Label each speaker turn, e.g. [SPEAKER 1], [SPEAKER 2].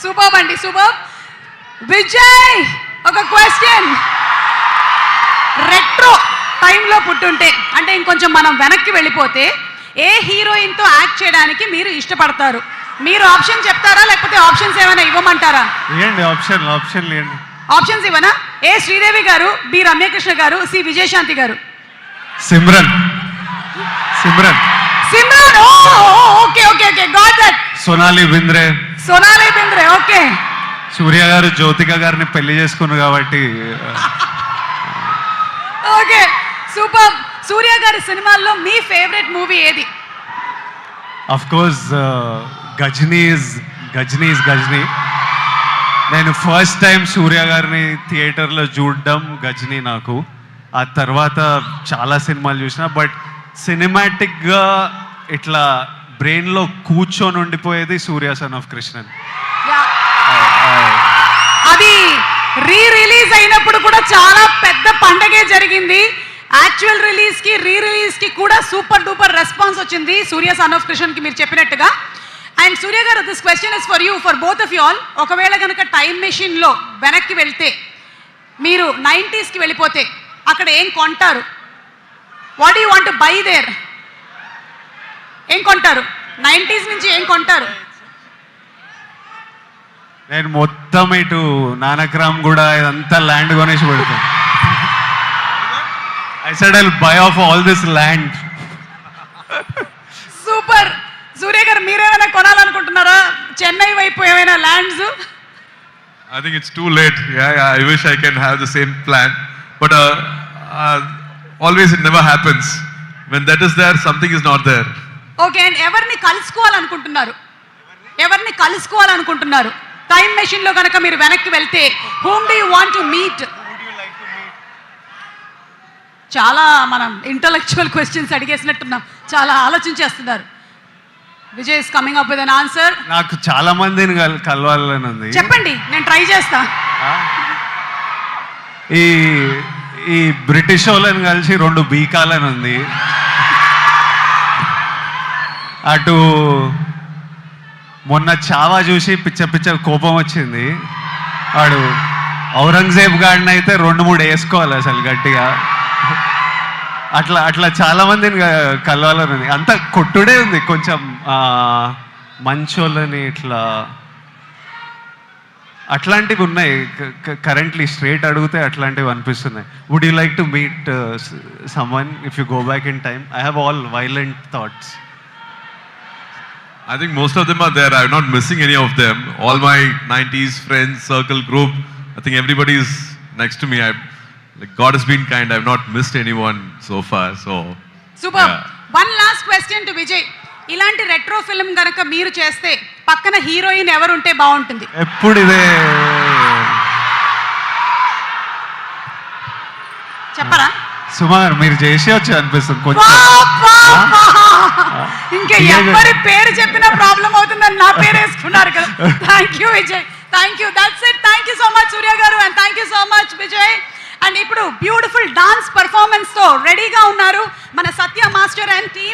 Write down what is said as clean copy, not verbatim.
[SPEAKER 1] Super అండి, super. Vijay, ఒక question. Retro టైంలో పుట్టుంటే, అంటే ఇంకొంచెం మనం వెనక్కి వెళ్ళిపోతే ఏ హీరోయిన్తో యాక్ట్ చేయడానికి మీరు ఇష్టపడతారు? మీరు ఆప్షన్ చెప్తారా, లేకపోతే ఆప్షన్స్ ఏమైనా ఇవ్వమంటారా?
[SPEAKER 2] ఇవ్వండి, ఆప్షన్లు ఇవ్వండి.
[SPEAKER 1] ఆప్షన్స్ ఇవ్వనా? ఏ శ్రీదేవి గారు, బి రమ్యకృష్ణ గారు, సి Vijayashanti garu.
[SPEAKER 2] Simran.
[SPEAKER 1] Okay okay okay, got that.
[SPEAKER 2] Sonali Bendre.
[SPEAKER 1] Okay.
[SPEAKER 2] Surya garu Jyothika గారిని పెళ్లి చేసుకున్నారు కాబట్టి.
[SPEAKER 1] Okay, super. సూర్య గారి సినిమాల్లో మీ ఫేవరెట్ మూవీ ఏది?
[SPEAKER 2] Of course Ghajini. నేను ఫస్ట్ టైం సూర్య గారిని థియేటర్లో చూడడం గజనీ. నాకు ఆ తర్వాత చాలా సినిమాలు చూసిన, బట్ సినిమాటిక్గా ఇట్లా బ్రెయిన్లో కూర్చొని ఉండిపోయేది సూర్య సన్ ఆఫ్ కృష్ణన్.
[SPEAKER 1] అది రిలీజ్ అయినప్పుడు కూడా చాలా పెద్ద పండగే జరిగింది. యాక్చువల్ రిలీజ్కి రిలీజ్కి కూడా సూపర్ డూపర్ రెస్పాన్స్ వచ్చింది సూర్య సన్ ఆఫ్ కృష్ణన్కి, మీరు చెప్పినట్టుగా. అండ్ సూర్య గారు, this question is for you, for both of you all. ఒకవేళ కనుక టైం మెషిన్లో వెనక్కి వెళ్తే, మీరు 90sకి వెళ్ళిపోతే అక్కడ ఏం కొంటారు? What you want to by their? ఏం కొంటారు? 90s నుంచి ఏం కొంటారు?
[SPEAKER 2] నేను మొత్తం ఇటు నానక్రామ్ కూడా ఇదంతా ల్యాండ్ కొనేసి పెడతాను. I said I'll buy off all this land.
[SPEAKER 1] Super. Surya garu, మీరేమైనా కొనాలనుకుంటున్నారా? చెన్నై వైపు ఏమైనా lands?
[SPEAKER 3] I think it's too late. Yeah, I wish I can have the same plan, but always it never happens. When that is there, something is not there.
[SPEAKER 1] Okay. And ఎవరిని కలుసుకోవాలనుకుంటున్నారు? Time machine లో కనుక మీరు వెనక్కి వెళ్తే whom do you want to meet? చాలా మనం intellectual questions అడిగేసినట్టున్నాం, చాలా ఆలోచించేస్తున్నారు. Vijay is coming up with an answer.
[SPEAKER 2] నాకు చాలా మందిని కలవాలని ఉంది.
[SPEAKER 1] చెప్పండి, నేను ట్రై చేస్తా.
[SPEAKER 2] ఈ బ్రిటిష్ వాళ్ళని కలిసి 2 బీకాలని ఉంది. అటు మొన్న చావా చూసి పిచ్చ కోపం వచ్చింది. వాడు ఔరంగజేబ్ గాడిని అయితే 2-3 వేసుకోవాలి అసలు గట్టిగా. అట్లా చాలా మందిని కలవాలని ఉంది. అంత కొట్టుడే ఉంది. కొంచెం మంచోళ్ళని ఇట్లా అట్లాంటివి ఉన్నాయి. కరెంట్లీ స్ట్రేట్ అడిగితే అట్లాంటివి అనిపిస్తున్నాయి. Would you like to meet someone if you go back in time? I have all violent thoughts.
[SPEAKER 3] I think most of them are there. I'm not missing any of them. All my 90s friends, circle, group, I think everybody is next to me. Like God has been kind. I've not missed anyone so far. So
[SPEAKER 1] super. One last question to Vijay. ఇలాంటి retro film గనక మీరు చేస్తే పక్కన heroine ఎవరు ఉంటే బాగుంటుంది?
[SPEAKER 2] ఎప్పుడు ఇదే
[SPEAKER 1] చెప్పరా?
[SPEAKER 2] సుమారు మీరు చేసేయచ్చు అనిపిస్తుంది కొంచెం.
[SPEAKER 1] ఇంకా ఎవరి పేరు చెప్పినా ప్రాబ్లం అవుతుందని నా పేరు వేసుకున్నారు కదా. Thank you Vijay, thank you. That's it. Thank you so much Surya garu, and thank you so much Vijay. And ఇప్పుడు బ్యూటిఫుల్ డాన్స్ పర్ఫార్మెన్స్ తో రెడీగా ఉన్నారు మన సత్య మాస్టర్ అండ్ టీమ్.